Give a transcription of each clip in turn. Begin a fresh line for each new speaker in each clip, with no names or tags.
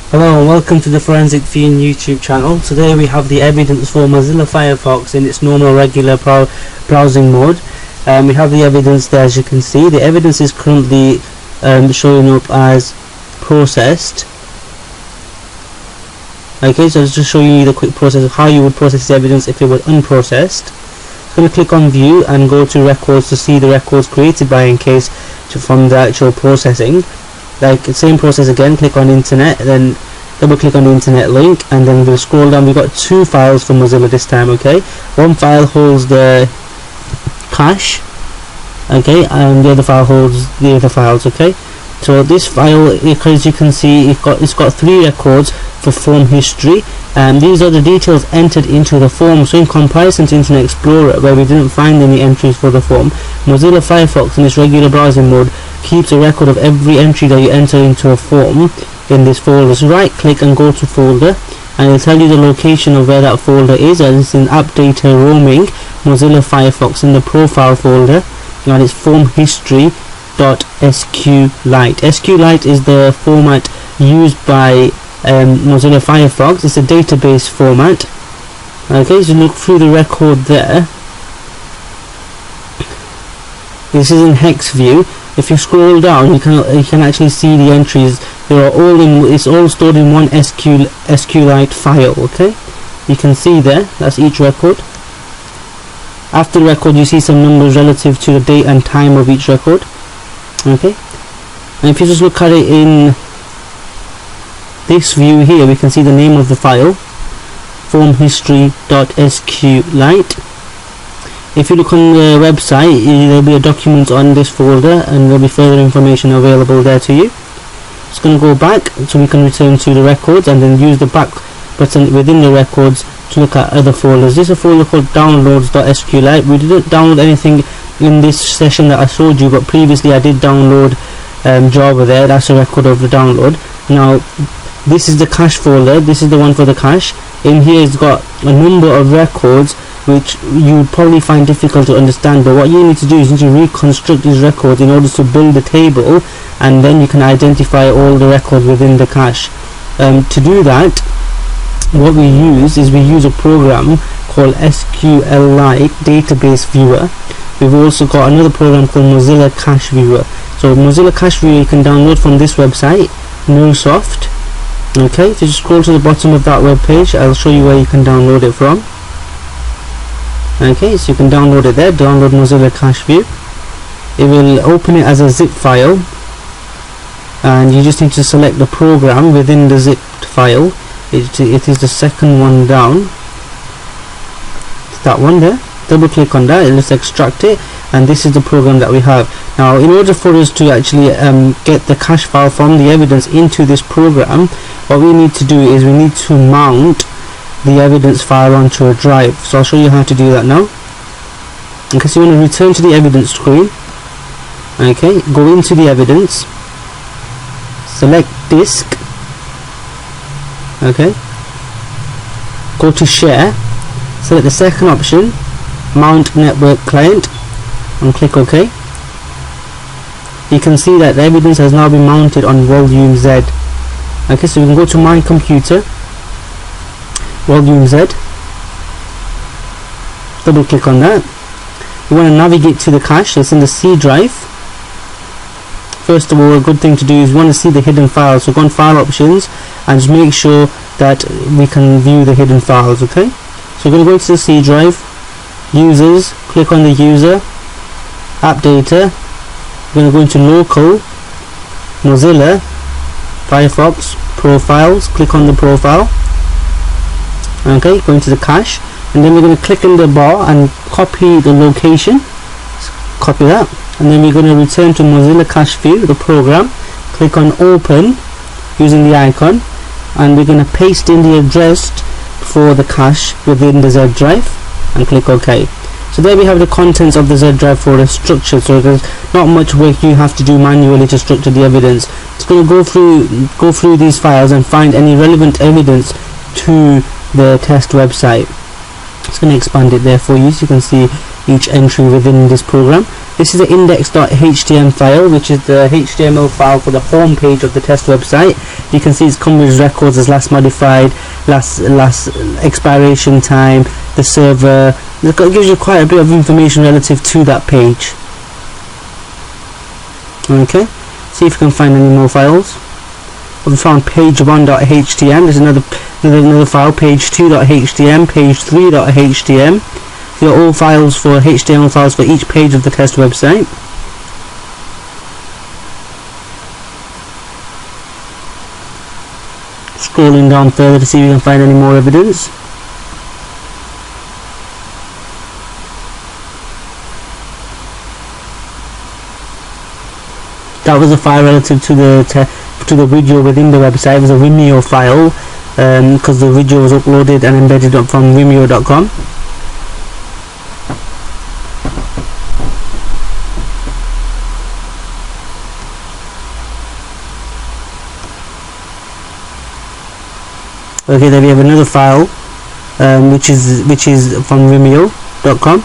Hello and welcome to the ForensicFeen YouTube channel. Today we have the evidence for Mozilla Firefox in its normal regular browsing mode. We have the evidence there, as you can see. The evidence is currently showing up as processed. Okay, so I'll just show you the quick process of how you would process the evidence if it were unprocessed. I'm going to click on view and go to records to see the records created by Encase from the actual processing. Like the same process again, click on internet, then double click on the internet link, and then we'll scroll down. We've got two files from Mozilla this time, okay? One file holds the cache, okay, and the other file holds the other files, okay? So this file, as you can see, it's got three records for form history, and these are the details entered into the form. So in comparison to Internet Explorer, where we didn't find any entries for the form, Mozilla Firefox in its regular browsing mode keeps a record of every entry that you enter into a form in this folder. So right click and go to folder, and it'll tell you the location of where that folder is, and it's in app data roaming Mozilla Firefox in the profile folder, and it's form history .sqlite. SQLite is the format used by Mozilla Firefox. It's a database format. Okay, so look through the record there. This is in hex view. If you scroll down, you can actually see the entries. They are all in. It's all stored in one SQLite file. Okay, you can see there. That's each record. After the record, you see some numbers relative to the date and time of each record. Okay, and if you just look at it in this view here, we can see the name of the file, formhistory.sqlite. If you look on the website, there'll be a document on this folder, and there'll be further information available there to you. Just going to go back so we can return to the records, and then use the back button within the records to look at other folders. This is a folder called downloads.sqlite. We didn't download anything in this session that I showed you, but previously I did download Java there. That's a record of the download. Now this is the cache folder. This is the one for the cache. In here it's got a number of records which you would probably find difficult to understand, but what you need to do is you need to reconstruct these records in order to build a table, and then you can identify all the records within the cache. To do that, what we use a program called SQLite Database Viewer. We've also got another program called Mozilla Cache Viewer. So Mozilla Cache Viewer you can download from this website, NoSoft. Okay, if you just scroll to the bottom of that web page, I'll show you where you can download it from. Okay, so you can download it there. Download Mozilla Cache View. It will open it as a zip file, and you just need to select the program within the zipped file. It is the second one down. It's that one there. Double click on that, let's extract it, and this is the program that we have. Now in order for us to actually get the cache file from the evidence into this program, what we need to do is we need to mount the evidence file onto a drive. So I'll show you how to do that now. Okay, so you want to return to the evidence screen. Okay, go into the evidence, select disk. Okay, go to share, select the second option, mount network client, and click OK. You can see that the evidence has now been mounted on volume Z. Okay, so we can go to my computer, volume Z, double click on that. You want to navigate to the cache. It's in the C drive. First of all, a good thing to do is you want to see the hidden files, so go on file options and just make sure that we can view the hidden files. Okay, so we're going to go into the C drive, users, click on the user, app data, we're going to go into local, Mozilla, Firefox, profiles, click on the profile. Okay, go into the cache, and then we're going to click in the bar and copy the location, copy that, and then we're going to return to Mozilla Cache View, the program, click on open using the icon, and we're going to paste in the address for the cache within the Z drive and click OK. So there we have the contents of the Z drive folder structured, so there's not much work you have to do manually to structure the evidence. It's going to go through these files and find any relevant evidence to the test website. It's going to expand it there for you so you can see each entry within this program. This is the index.html file, which is the HTML file for the home page of the test website. You can see it's come with records as last modified, last expiration time, the server. It gives you quite a bit of information relative to that page. Okay, see if you can find any more files. We found page1.htm. There's another file, page2.htm, page3.htm. These are all files for HTML files for each page of the test website. Scrolling down further to see if we can find any more evidence. That was a file relative to the video within the website. It was a Vimeo file because the video was uploaded and embedded up from Vimeo.com. Okay, then we have another file which is from Vimeo.com.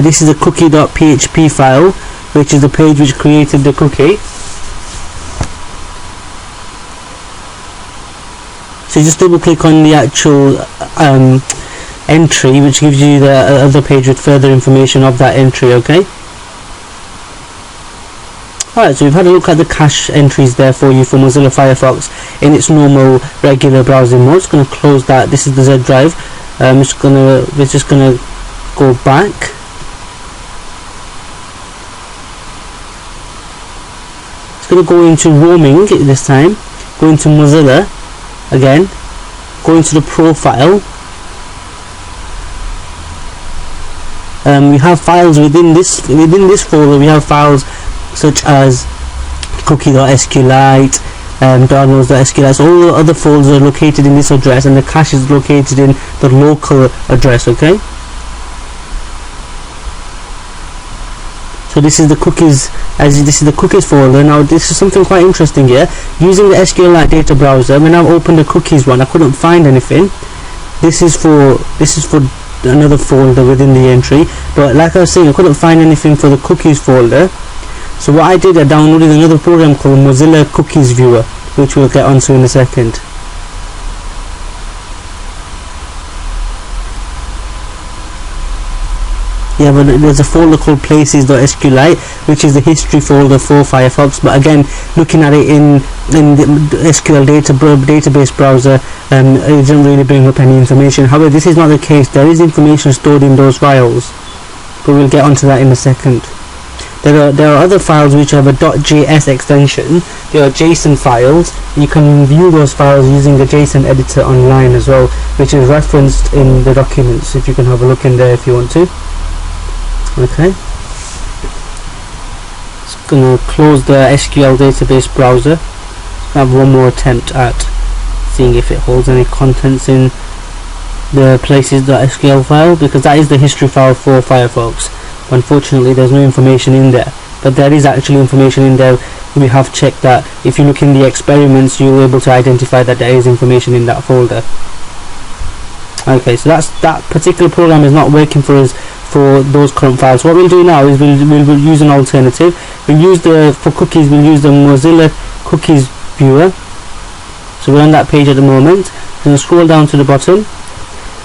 This is a cookie.php file, which is the page which created the cookie. So you just double click on the actual entry, which gives you the other page with further information of that entry. Okay. Alright, so we've had a look at the cache entries there for you for Mozilla Firefox in its normal regular browsing mode. Just going to close that. This is the Z drive. We're just gonna go back. It's going to go into roaming this time. Go into Mozilla again. Go into the profile. We have files within this folder. We have files such as cookie.sqlite, downloads.sqlite. So all the other folders are located in this address, and the cache is located in the local address. Okay. So this is the cookies. This is the cookies folder. Now this is something quite interesting here. Using the SQLite data browser, when I've opened the cookies one, I couldn't find anything. This is for another folder within the entry. But like I was saying, I couldn't find anything for the cookies folder. So what I did, I downloaded another program called Mozilla Cookies Viewer, which we'll get onto in a second. Yeah, but there's a folder called places.sqlite, which is the history folder for Firefox. But again, looking at it in the SQL database browser, it doesn't really bring up any information. However, this is not the case. There is information stored in those files, but we'll get onto that in a second. There are other files which have a .js extension. They are JSON files. You can view those files using the JSON editor online as well, which is referenced in the documents. If you can have a look in there if you want to. Okay. Just gonna close the SQL database browser. Have one more attempt at seeing if it holds any contents in the places.sql file, because that is the history file for Firefox. Unfortunately, there's no information in there, but there is actually information in there. We have checked that. If you look in the experiments, you'll be able to identify that there is information in that folder. Okay, so that particular program is not working for us for those current files. What we'll do now is we'll use an alternative. For cookies, we'll use the Mozilla Cookies Viewer. So we're on that page at the moment. We're going to scroll down to the bottom.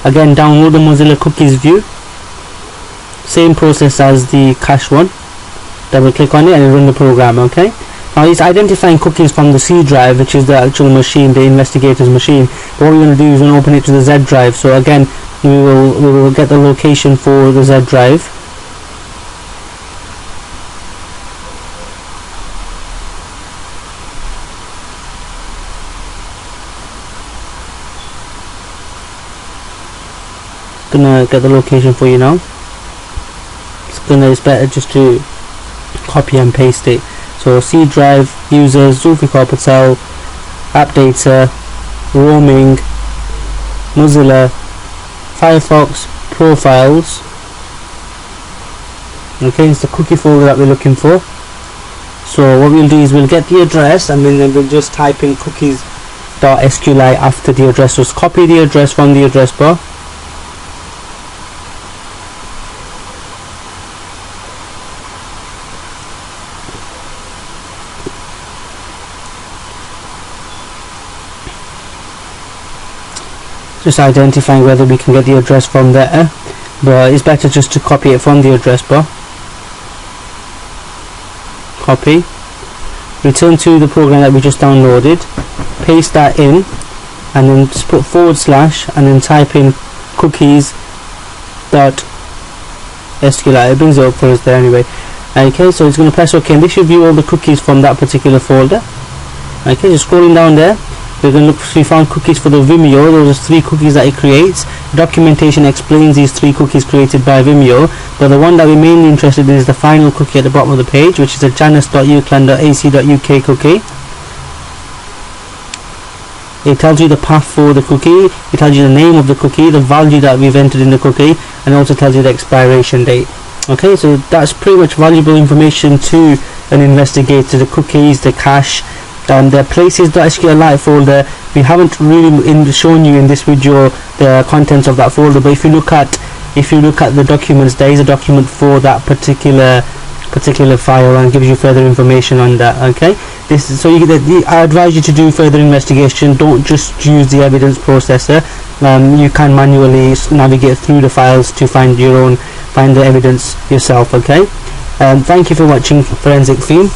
Again, download the Mozilla Cookies View. Same process as the cache one. Double click on it and run the program. Okay. Now it's identifying cookies from the C drive, which is the actual machine, the investigator's machine. But what we're going to do is we're going to open it to the Z drive. So again, we will get the location for the Z drive. Gonna get the location for you now. It's better just to copy and paste it. So C drive, users, Zulfikar Patel, app data, roaming, Mozilla, Firefox, profiles. Okay, it's the cookie folder that we're looking for. So what we'll do is we'll get the address, and then we'll just type in cookies.sqlite after the address. Just copy the address from the address bar. just identifying whether we can get the address from there, but it's better just to copy it from the address bar. Copy, return to the program that we just downloaded, paste that in, and then just put / and then type in cookies.sqli. It brings it up for us there anyway. Okay, so it's going to press OK, and this should view all the cookies from that particular folder. Okay, just scrolling down there, we're going to look. We found cookies for the Vimeo. Those are 3 cookies that it creates. Documentation explains these 3 cookies created by Vimeo, but the one that we're mainly interested in is the final cookie at the bottom of the page, which is a janus.uclan.ac.uk cookie. It tells you the path for the cookie, it tells you the name of the cookie, the value that we've entered in the cookie, and also tells you the expiration date. Okay, so that's pretty much valuable information to an investigator. The cookies, the cache, and the places.sqli folder. We haven't really shown you in this video the contents of that folder, but if you look at the documents, there is a document for that particular file and gives you further information on that. Okay, I advise you to do further investigation. Don't just use the evidence processor. You can manually navigate through the files to find the evidence yourself. Okay, thank you for watching ForensicFeen.